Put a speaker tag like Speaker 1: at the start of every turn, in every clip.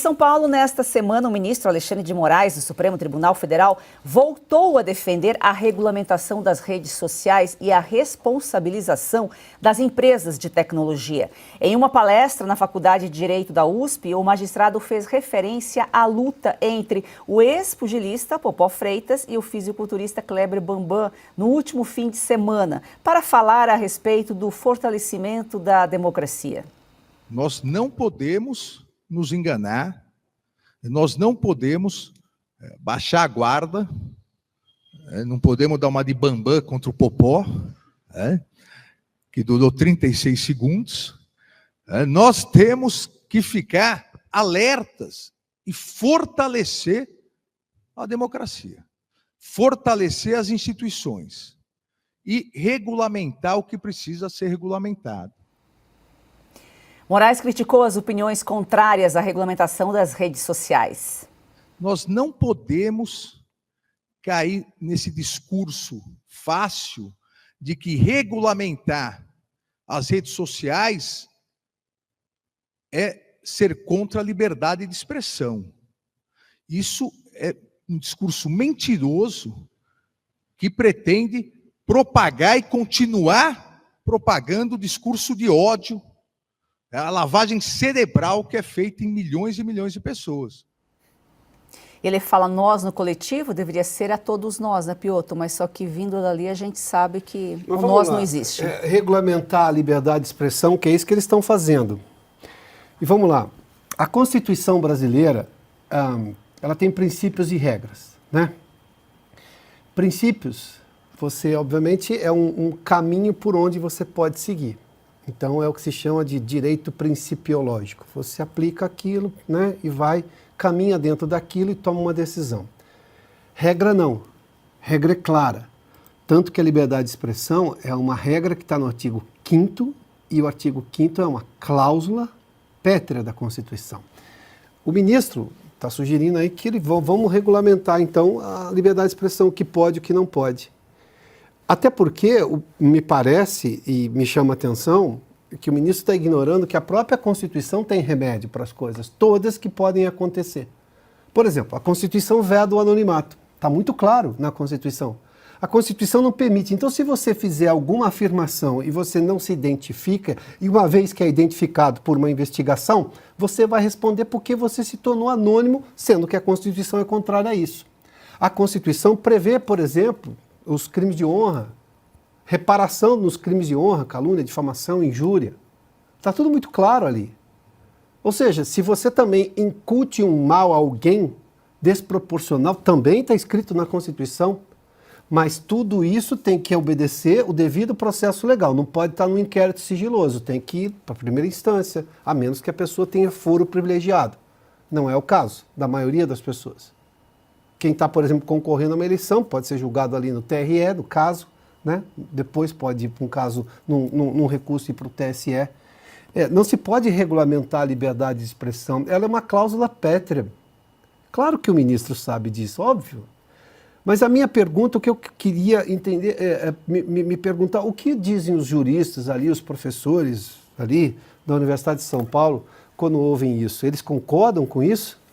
Speaker 1: São Paulo, nesta semana, o ministro Alexandre de Moraes, do Supremo Tribunal Federal, voltou a defender a regulamentação das redes sociais e a responsabilização das empresas de tecnologia. Em uma palestra na Faculdade de Direito da USP, o magistrado fez referência à luta entre o ex-pugilista Popó Freitas e o fisiculturista Kleber Bambam no último fim de semana, para falar a respeito do fortalecimento da democracia.
Speaker 2: Nós não podemos nos enganar, nós não podemos baixar a guarda, não podemos dar uma de Bambam contra o Popó, que durou 36 segundos. Nós temos que ficar alertas e fortalecer a democracia, fortalecer as instituições e regulamentar o que precisa ser regulamentado.
Speaker 1: Moraes criticou as opiniões contrárias à regulamentação das redes sociais.
Speaker 2: Nós não podemos cair nesse discurso fácil de que regulamentar as redes sociais é ser contra a liberdade de expressão. Isso é um discurso mentiroso que pretende propagar e continuar propagando o discurso de ódio, a lavagem cerebral que é feita em milhões e milhões de pessoas.
Speaker 1: Ele fala nós no coletivo, deveria ser a todos nós, né, Piotr? Mas só que vindo dali a gente sabe que o nós não existe.
Speaker 3: Regulamentar a liberdade de expressão, que é isso que eles estão fazendo. E vamos lá. A Constituição brasileira, ela tem princípios e regras, né? Princípios, você, obviamente, é um caminho por onde você pode seguir. Então, é o que se chama de direito principiológico. Você aplica aquilo, né, e caminha dentro daquilo e toma uma decisão. Regra não. Regra é clara. Tanto que a liberdade de expressão é uma regra que está no artigo 5º, e o artigo 5º é uma cláusula pétrea da Constituição. O ministro está sugerindo aí que vamos regulamentar, então, a liberdade de expressão, o que pode e o que não pode. Até porque, me parece, e me chama a atenção, que o ministro está ignorando que a própria Constituição tem remédio para as coisas, todas que podem acontecer. Por exemplo, a Constituição veda o anonimato. Está muito claro na Constituição. A Constituição não permite. Então, se você fizer alguma afirmação e você não se identifica, e uma vez que é identificado por uma investigação, você vai responder porque você se tornou anônimo, sendo que a Constituição é contrária a isso. A Constituição prevê, por exemplo, os crimes de honra, reparação nos crimes de honra, calúnia, difamação, injúria. Está tudo muito claro ali. Ou seja, se você também incute um mal a alguém desproporcional, também está escrito na Constituição, mas tudo isso tem que obedecer o devido processo legal. Não pode estar num inquérito sigiloso, tem que ir para a primeira instância, a menos que a pessoa tenha foro privilegiado. Não é o caso da maioria das pessoas. Quem está, por exemplo, concorrendo a uma eleição pode ser julgado ali no TRE, no caso, né? Depois pode ir para um caso, num recurso, ir para o TSE. Não se pode regulamentar a liberdade de expressão, ela é uma cláusula pétrea. Claro que o ministro sabe disso, óbvio. Mas a minha pergunta, o que eu queria entender, me perguntar, o que dizem os juristas ali, os professores ali da Universidade de São Paulo, quando ouvem isso? Eles concordam com isso?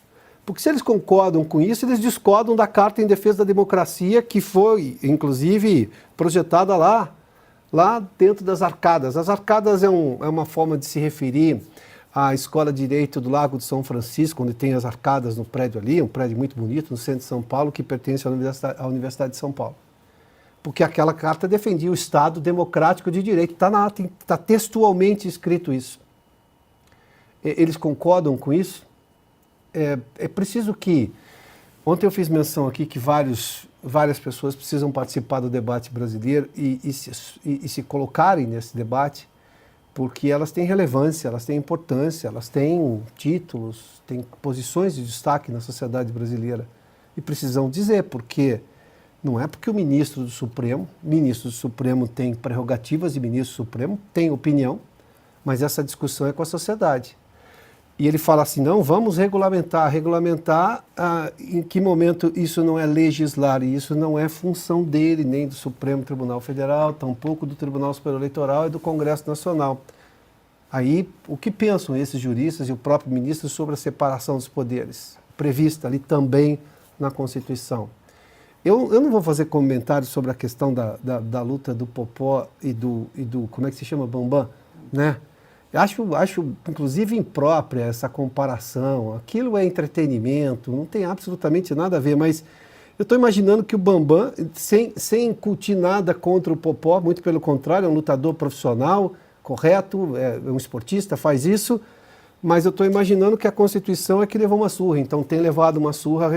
Speaker 3: Porque se eles concordam com isso, eles discordam da Carta em Defesa da Democracia, que foi, inclusive, projetada lá dentro das arcadas. As arcadas é uma forma de se referir à Escola de Direito do Lago de São Francisco, onde tem as arcadas no prédio ali, um prédio muito bonito, no centro de São Paulo, que pertence à Universidade de São Paulo. Porque aquela carta defendia o Estado democrático de direito. Está textualmente escrito isso. Eles concordam com isso? É preciso que... Ontem eu fiz menção aqui que várias pessoas precisam participar do debate brasileiro e se colocarem nesse debate, porque elas têm relevância, elas têm importância, elas têm títulos, têm posições de destaque na sociedade brasileira. E precisam dizer, porque não é porque o ministro do Supremo tem prerrogativas de ministro do Supremo, tem opinião, mas essa discussão é com a sociedade. E ele fala assim, não, vamos regulamentar, em que momento isso não é legislar, e isso não é função dele, nem do Supremo Tribunal Federal, tampouco do Tribunal Superior Eleitoral e do Congresso Nacional. Aí, o que pensam esses juristas e o próprio ministro sobre a separação dos poderes, prevista ali também na Constituição? Eu não vou fazer comentários sobre a questão da luta do Popó e do como é que se chama, Bambam, né? Acho, inclusive, imprópria essa comparação. Aquilo é entretenimento, não tem absolutamente nada a ver, mas eu estou imaginando que o Bambam, sem incutir nada contra o Popó, muito pelo contrário, é um lutador profissional, correto, é um esportista, faz isso, mas eu estou imaginando que a Constituição é que levou uma surra, então tem levado uma surra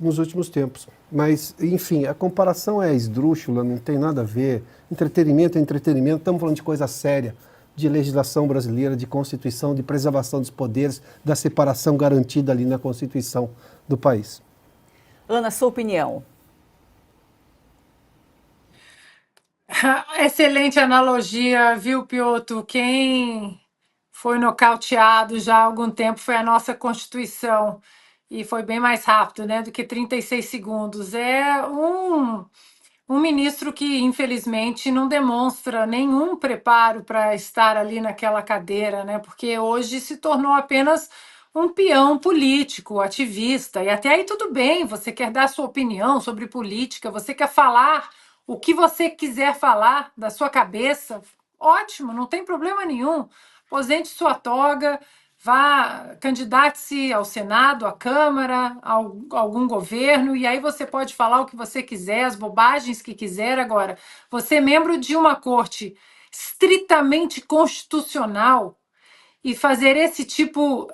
Speaker 3: nos últimos tempos. Mas, enfim, a comparação é esdrúxula, não tem nada a ver. Entretenimento é entretenimento, estamos falando de coisa séria, de legislação brasileira, de Constituição, de preservação dos poderes, da separação garantida ali na Constituição do país.
Speaker 1: Ana, sua opinião?
Speaker 4: Excelente analogia, viu, Piotr? Quem foi nocauteado já há algum tempo foi a nossa Constituição. E foi bem mais rápido, né, do que 36 segundos. É um ministro que, infelizmente, não demonstra nenhum preparo para estar ali naquela cadeira, né? Porque hoje se tornou apenas um peão político, ativista. E até aí tudo bem, você quer dar sua opinião sobre política, você quer falar o que você quiser falar da sua cabeça, ótimo, não tem problema nenhum. Aposente sua toga, vá, candidate-se ao Senado, à Câmara, a algum governo, e aí você pode falar o que você quiser, as bobagens que quiser. Agora, você é membro de uma corte estritamente constitucional e fazer esse tipo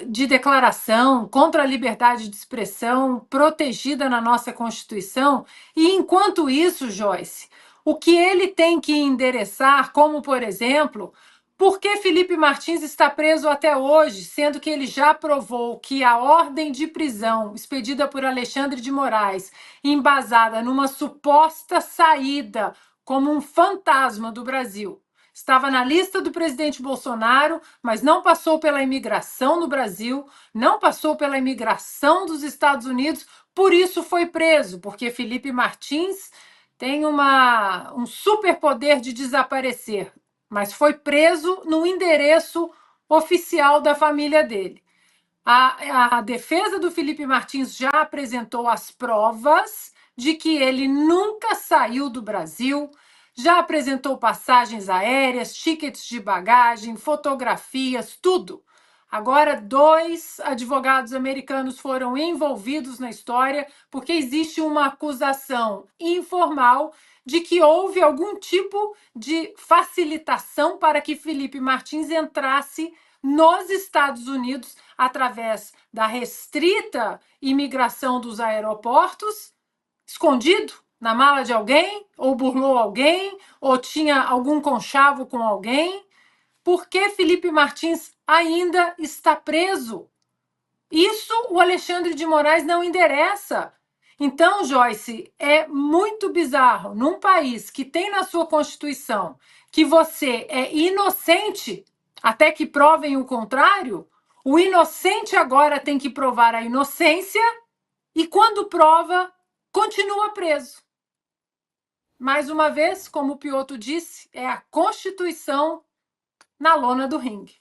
Speaker 4: de declaração contra a liberdade de expressão protegida na nossa Constituição, e enquanto isso, Joyce, o que ele tem que endereçar, como, por exemplo, por que Felipe Martins está preso até hoje, sendo que ele já provou que a ordem de prisão expedida por Alexandre de Moraes, embasada numa suposta saída como um fantasma do Brasil, estava na lista do presidente Bolsonaro, mas não passou pela imigração no Brasil, não passou pela imigração dos Estados Unidos, por isso foi preso, porque Felipe Martins tem um superpoder de desaparecer, mas foi preso no endereço oficial da família dele. A defesa do Felipe Martins já apresentou as provas de que ele nunca saiu do Brasil, já apresentou passagens aéreas, tickets de bagagem, fotografias, tudo. Agora, 2 advogados americanos foram envolvidos na história porque existe uma acusação informal de que houve algum tipo de facilitação para que Felipe Martins entrasse nos Estados Unidos através da restrita imigração dos aeroportos, escondido na mala de alguém, ou burlou alguém, ou tinha algum conchavo com alguém. Por que Felipe Martins ainda está preso? Isso o Alexandre de Moraes não endereça. Então, Joyce, é muito bizarro, num país que tem na sua Constituição que você é inocente até que provem o contrário, o inocente agora tem que provar a inocência e, quando prova, continua preso. Mais uma vez, como o Piotr disse, é a Constituição na lona do ringue.